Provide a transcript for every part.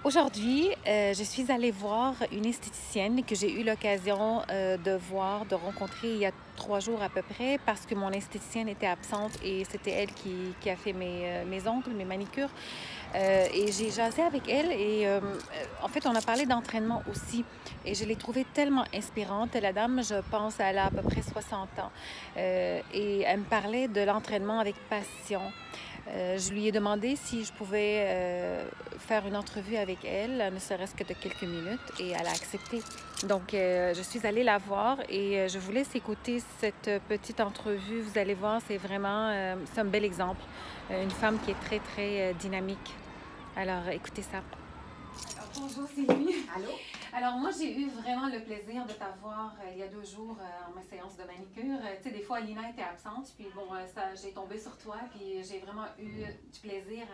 Aujourd'hui, je suis allée voir une esthéticienne que j'ai eu l'occasion de voir, de rencontrer il y a 3 jours à peu près, parce que mon esthéticienne était absente et c'était elle qui a fait mes ongles, mes manicures. Et j'ai jasé avec elle et en fait, on a parlé d'entraînement aussi. Et je l'ai trouvée tellement inspirante. La dame, je pense, elle a à peu près 60 ans. Et elle me parlait de l'entraînement avec passion. Je lui ai demandé si je pouvais faire une entrevue avec elle, ne serait-ce que de quelques minutes, et elle a accepté. Donc, je suis allée la voir et je vous laisse écouter cette petite entrevue. Vous allez voir, c'est un bel exemple. Une femme qui est très, très dynamique. Alors, écoutez ça. Bonjour Sylvie. Allô? Alors moi, j'ai eu vraiment le plaisir de t'avoir il y a 2 jours en ma séance de manicure. Tu sais, des fois, Lina était absente, puis bon, j'ai tombé sur toi, puis j'ai vraiment eu du plaisir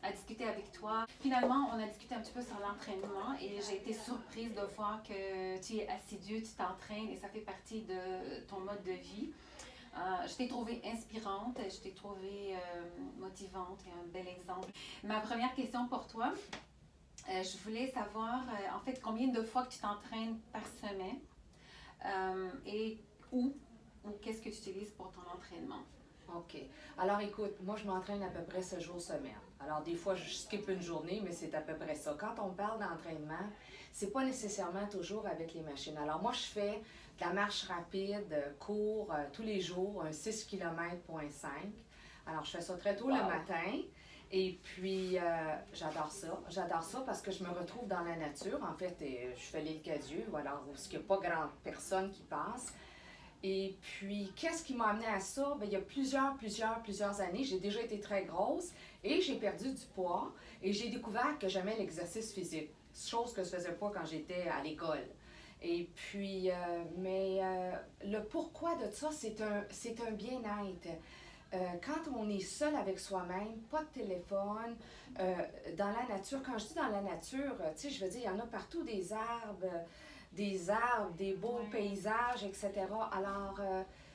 à discuter avec toi. Finalement, on a discuté un petit peu sur l'entraînement et j'ai été surprise de voir que tu es assidue, tu t'entraînes et ça fait partie de ton mode de vie. Je t'ai trouvée inspirante, je t'ai trouvée motivante et un bel exemple. Ma première question pour toi, je voulais savoir en fait combien de fois que tu t'entraînes par semaine et où ou qu'est-ce que tu utilises pour ton entraînement. OK. Alors écoute, moi je m'entraîne à peu près 7 jours semaine. Alors des fois je skip une journée, mais c'est à peu près ça. Quand on parle d'entraînement, c'est pas nécessairement toujours avec les machines. Alors moi je fais de la marche rapide, cours tous les jours, un 6 km.5. Alors je fais ça très tôt le matin. Et puis, j'adore ça. J'adore ça parce que je me retrouve dans la nature. En fait, je fais l'île Cadieux, voilà, où il n'y a pas grande personne qui passe. Et puis, qu'est-ce qui m'a amené à ça? Bien, il y a plusieurs années, j'ai déjà été très grosse et j'ai perdu du poids et j'ai découvert que j'aimais l'exercice physique, chose que je ne faisais pas quand j'étais à l'école. Et puis, le pourquoi de ça, c'est un bien-être. Quand on est seul avec soi-même, pas de téléphone, dans la nature, quand je dis dans la nature, tu sais, je veux dire, il y en a partout des beaux paysages, etc. Alors,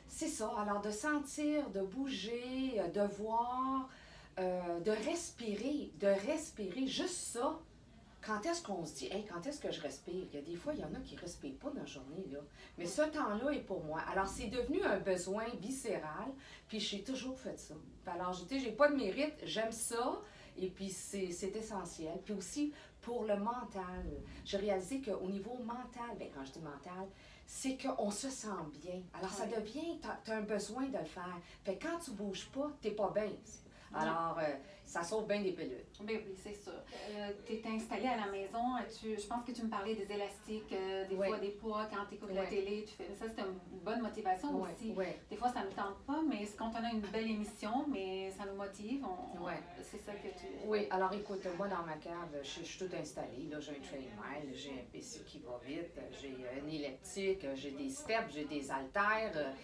c'est ça. Alors, de sentir, de bouger, de voir, de respirer, juste ça. Quand est-ce qu'on se dit, hey, quand est-ce que je respire? Il y a des fois, il y en a qui ne respirent pas dans la journée, là. Mais ce temps-là est pour moi. Alors, c'est devenu un besoin viscéral, puis j'ai toujours fait ça. Alors, je dis, j'ai pas de mérite, j'aime ça, et puis c'est essentiel. Puis aussi, pour le mental, j'ai réalisé qu'au niveau mental, bien, quand je dis mental, c'est qu'on se sent bien. Alors, ça devient, tu as un besoin de le faire. Fait que quand tu bouges pas, t'es pas bien. Alors, ça sauve bien des pilules. Ben oui, c'est sûr. Tu es installée à la maison. Je pense que tu me parlais des élastiques, des fois des poids quand tu écoutes la télé. Ça, c'est une bonne motivation aussi. Des fois, ça ne me tente pas, mais c'est quand on a une belle émission, mais ça nous motive. C'est ça que tu... Oui, alors écoute, moi dans ma cave, je suis tout installée. Là, j'ai un treadmill, j'ai un PC qui va vite, j'ai une elliptique, j'ai des steps, j'ai des haltères.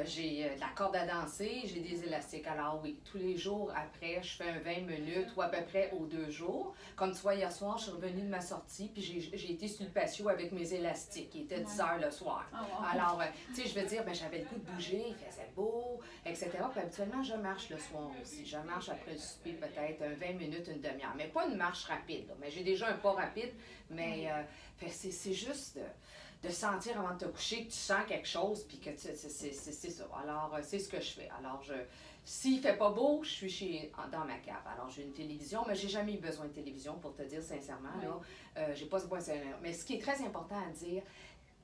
J'ai de la corde à danser, j'ai des élastiques. Alors oui, tous les jours après, je fais un 20 minutes ou à peu près aux 2 jours. Comme tu vois, hier soir, je suis revenue de ma sortie, puis j'ai été sur le patio avec mes élastiques. Il était 10 heures le soir. Oh, wow. Alors, tu sais, je veux dire, ben, j'avais le goût de bouger, il faisait beau, etc. Puis habituellement, je marche le soir aussi. Je marche après le souper peut-être un 20 minutes, une demi-heure. Mais pas une marche rapide, là. Mais j'ai déjà un pas rapide, mais c'est juste de sentir avant de te coucher que tu sens quelque chose, puis que c'est ça. Alors, c'est ce que je fais. Alors, s'il fait pas beau, je suis dans ma cave. Alors, j'ai une télévision, mais j'ai jamais eu besoin de télévision, pour te dire sincèrement. Là, j'ai pas besoin de... Mais ce qui est très important à dire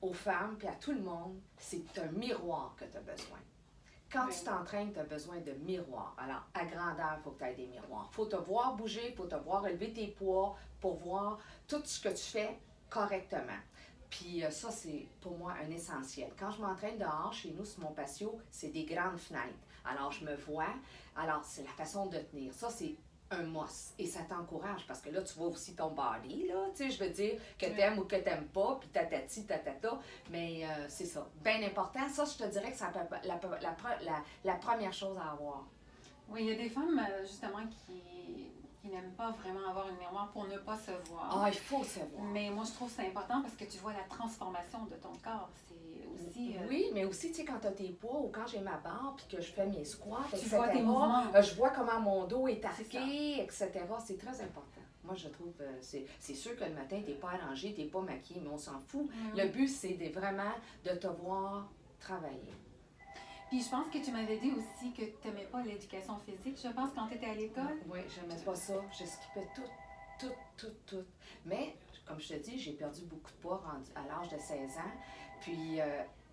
aux femmes, puis à tout le monde, c'est un miroir que tu as besoin. Quand tu t'entraînes, tu as besoin de miroirs. Alors, à grandeur, il faut que tu aies des miroirs. Il faut te voir bouger, il faut te voir élever tes poids pour voir tout ce que tu fais correctement. Puis ça, c'est pour moi un essentiel. Quand je m'entraîne dehors, chez nous, sur mon patio, c'est des grandes fenêtres. Alors, je me vois. Alors, c'est la façon de tenir. Ça, c'est un must. Et ça t'encourage parce que là, tu vois aussi ton body, là. Tu sais, je veux dire, que t'aimes ou que t'aimes pas, puis tatati, tatata. Mais c'est ça. Bien important. Ça, je te dirais que c'est la première chose à avoir. Oui, il y a des femmes, justement, qui n'aiment pas vraiment avoir une miroir pour ne pas se voir. Ah, il faut se voir. Mais moi, je trouve que c'est important parce que tu vois la transformation de ton corps. C'est aussi... Oui, mais aussi, tu sais, quand tu as tes poids ou quand j'ai ma barre puis que je fais mes squats, tu etc., vois tes mouvements. je vois comment mon dos est arqué, etc. C'est très important. Moi, je trouve, c'est sûr que le matin, t'es pas arrangé, t'es pas maquillé, mais on s'en fout. Mhm. Le but, c'est vraiment de te voir travailler. Puis je pense que tu m'avais dit aussi que tu n'aimais pas l'éducation physique, je pense, quand tu étais à l'école. Oui, j'aimais pas ça. Je skippais tout. Mais, comme je te dis, j'ai perdu beaucoup de poids à l'âge de 16 ans. Puis,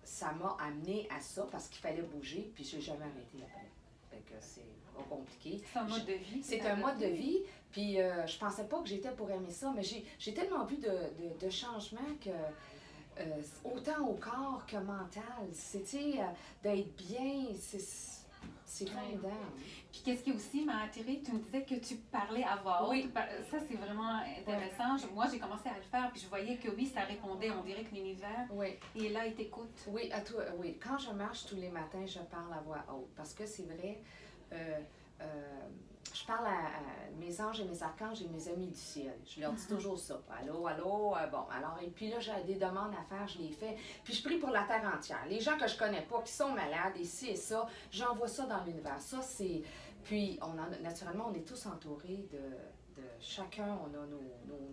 ça m'a amené à ça parce qu'il fallait bouger, puis j'ai jamais arrêté après. Fait que c'est pas compliqué. C'est un mode de vie. C'est un mode de vie, puis je pensais pas que j'étais pour aimer ça, mais j'ai tellement vu de changements que autant au corps que mental, c'était d'être bien, c'est formidable. Puis qu'est-ce qui aussi m'a attirée, tu me disais que tu parlais à voix haute. Oui. Ça, c'est vraiment intéressant. Moi, j'ai commencé à le faire, puis je voyais que oui, ça répondait, on dirait que l'univers Oui. est là, il t'écoute. Oui, oui. Quand je marche tous les matins, je parle à voix haute, parce que c'est vrai, je parle à mes anges et mes archanges et mes amis du ciel. Je leur dis toujours ça. Allô, allô, bon. Alors, et puis là, j'ai des demandes à faire, je les fais. Puis je prie pour la terre entière. Les gens que je connais pas, qui sont malades, et ci et ça, j'envoie ça dans l'univers. Ça, c'est... Puis, naturellement, on est tous entourés de chacun, on a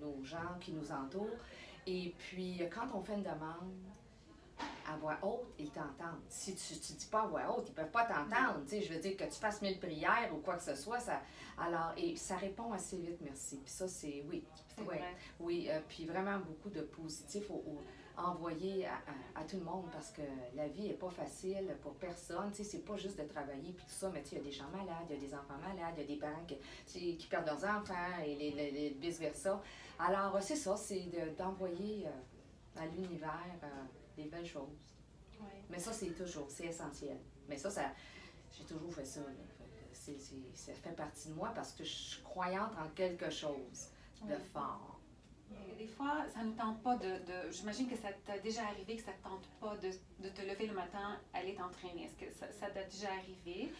nos gens qui nous entourent. Et puis, quand on fait une demande, à voix haute, ils t'entendent. Si tu ne dis pas à voix haute, ils ne peuvent pas t'entendre. Tu sais, je veux dire que tu fasses 1000 prières ou quoi que ce soit. Alors, et ça répond assez vite, merci. Puis ça, c'est, oui. C'est Ouais, vrai. oui, puis vraiment beaucoup de positifs envoyés à tout le monde parce que la vie n'est pas facile pour personne. Tu sais, c'est pas juste de travailler puis tout ça, mais tu sais, il y a des gens malades, il y a des enfants malades, il y a des parents qui perdent leurs enfants et les vice-versa. Alors, c'est ça, c'est d'envoyer à l'univers des belles choses. Ouais. Mais ça, c'est essentiel. Mais ça j'ai toujours fait ça. Là. Ça fait partie de moi parce que je suis croyante en quelque chose de fort. Des fois, ça ne tente pas j'imagine que ça t'a déjà arrivé que ça ne te tente pas de te lever le matin, aller t'entraîner. Est-ce que ça t'a déjà arrivé?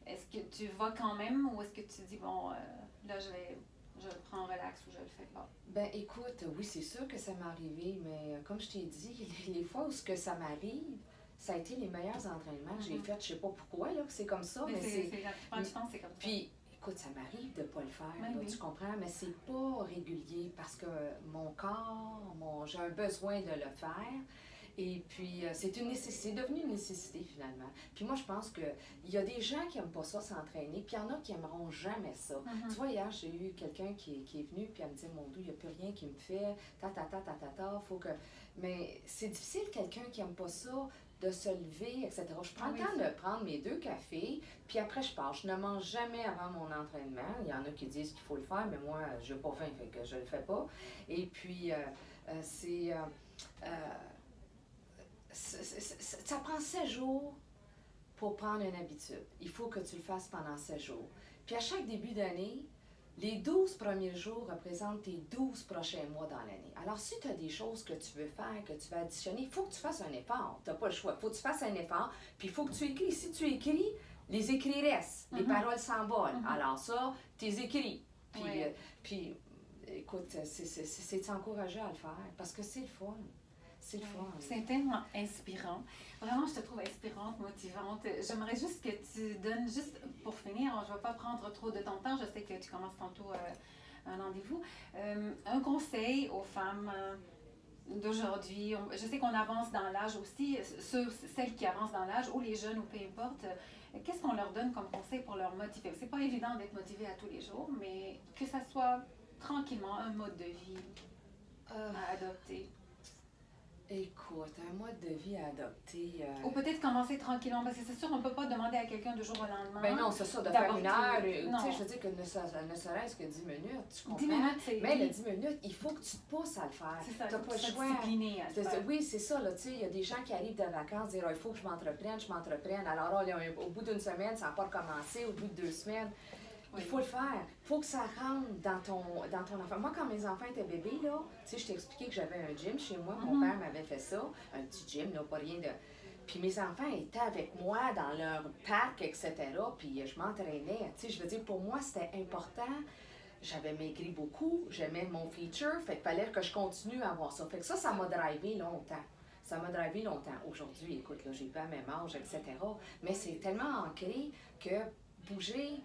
Est-ce que tu vas quand même ou est-ce que tu dis, bon, là, je le prends relax ou je le fais pas? Ben écoute, oui, c'est sûr que ça m'est arrivé, mais comme je t'ai dit, les fois où ça m'arrive, ça a été les meilleurs entraînements que j'ai faits. Je sais pas pourquoi, là, que c'est comme ça, mais c'est... La plupart du temps, c'est comme ça. Puis, écoute, ça m'arrive de ne pas le faire, Oui, là, oui. tu comprends, mais c'est pas régulier parce que mon corps, j'ai un besoin de le faire. Et puis, c'est devenu une nécessité finalement. Puis moi, je pense qu'il y a des gens qui n'aiment pas ça s'entraîner, puis il y en a qui n'aimeront jamais ça. Tu vois, hier, j'ai eu quelqu'un qui est venu, puis elle me disait, mon Dieu, il n'y a plus rien qui me fait, faut que... Mais c'est difficile, quelqu'un qui n'aime pas ça, de se lever, etc. Je prends le temps de prendre mes 2 cafés, puis après je pars. Je ne mange jamais avant mon entraînement. Il y en a qui disent qu'il faut le faire, mais moi, je n'ai pas faim, fait que je ne le fais pas. Et puis, ça prend 7 jours pour prendre une habitude. Il faut que tu le fasses pendant 7 jours. Puis à chaque début d'année, les 12 premiers jours représentent tes 12 prochains mois dans l'année. Alors, si tu as des choses que tu veux faire, que tu veux additionner, il faut que tu fasses un effort. Tu n'as pas le choix. Il faut que tu fasses un effort, puis il faut que tu écris. Si tu écris, les écrits restent. Les paroles s'envolent. Alors ça, tu les écris. Puis, écoute, c'est de s'encourager à le faire, parce que c'est le fun. C'est le fun. C'est tellement inspirant. Vraiment, je te trouve inspirante, motivante. J'aimerais juste que tu donnes, juste pour finir, je ne vais pas prendre trop de ton temps, je sais que tu commences tantôt un rendez-vous, un conseil aux femmes d'aujourd'hui. Je sais qu'on avance dans l'âge aussi, celles qui avancent dans l'âge, ou les jeunes, ou peu importe. Qu'est-ce qu'on leur donne comme conseil pour leur motiver? C'est pas évident d'être motivé à tous les jours, mais que ça soit tranquillement un mode de vie à adopter. Écoute, un mode de vie à adopter. Ou peut-être commencer tranquillement, parce que c'est sûr, on ne peut pas demander à quelqu'un du jour au lendemain. Ben non, c'est ça, de faire une heure. Tu sais, je veux dire que ne serait-ce que 10 minutes, tu comprends? 10 minutes, c'est... Mais le 10 minutes, il faut que tu te pousses à le faire. C'est ça, tu n'as pas le choix. Discipliné à le faire. Oui, c'est ça, là, tu sais, il y a des gens qui arrivent de vacances, dire, il faut que je m'entreprenne. Alors là, au bout d'une semaine, ça n'a pas recommencé, au bout de 2 semaines. Il faut le faire. Il faut que ça rentre dans ton enfant. Moi, quand mes enfants étaient bébés, là, tu sais, je t'ai expliqué que j'avais un gym chez moi. Mon père m'avait fait ça. Un petit gym, là, pas rien de... Puis mes enfants étaient avec moi dans leur parc, etc. Puis je m'entraînais. Tu sais, je veux dire, pour moi, c'était important. J'avais maigri beaucoup. J'aimais mon feature. Fait qu'il fallait que je continue à avoir ça. Fait que ça m'a drivé longtemps. Ça m'a drivé longtemps. Aujourd'hui, écoute, là, j'ai pas à même âge, etc. Mais c'est tellement ancré que bouger...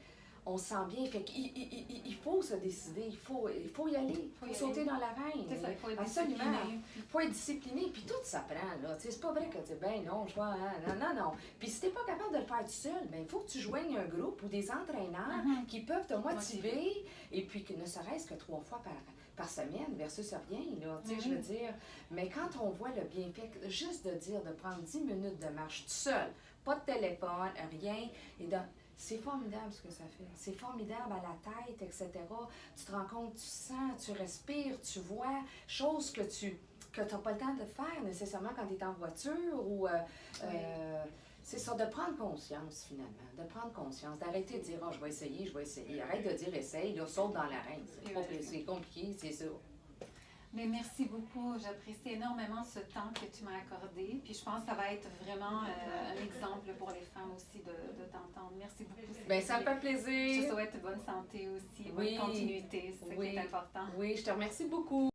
on se sent bien. Fait qu'il faut se décider, il faut y aller, il faut sauter dans l'arène. C'est ça, il faut être Absolument. discipliné. Il faut être discipliné, puis tout s'apprend, là. Tu sais, c'est pas vrai que tu dis, ben non, je vais, hein, non. Puis si t'es pas capable de le faire tout seul, ben il faut que tu joignes un groupe ou des entraîneurs qui peuvent te motiver, et puis que ne serait-ce que 3 fois par semaine versus rien, là, tu sais, je veux dire. Mais quand on voit le bienfait, juste de dire de prendre 10 minutes de marche tout seul, pas de téléphone, rien, et c'est formidable ce que ça fait. C'est formidable à la tête, etc. Tu te rends compte, tu sens, tu respires, tu vois, choses que tu n'as pas le temps de faire nécessairement quand tu es en voiture ou... c'est ça, de prendre conscience, finalement. De prendre conscience, d'arrêter de dire « Ah, je vais essayer, je vais essayer ». Arrête de dire « Essaye », là, saute dans l'arène. C'est compliqué, c'est ça. Mais merci beaucoup. J'apprécie énormément ce temps que tu m'as accordé. Puis je pense que ça va être vraiment un exemple pour les femmes aussi de t'entendre. Merci beaucoup. Bien, ça me fait plaisir. Je te souhaite bonne santé aussi, bonne continuité. C'est ce qui est important. Oui, je te remercie beaucoup.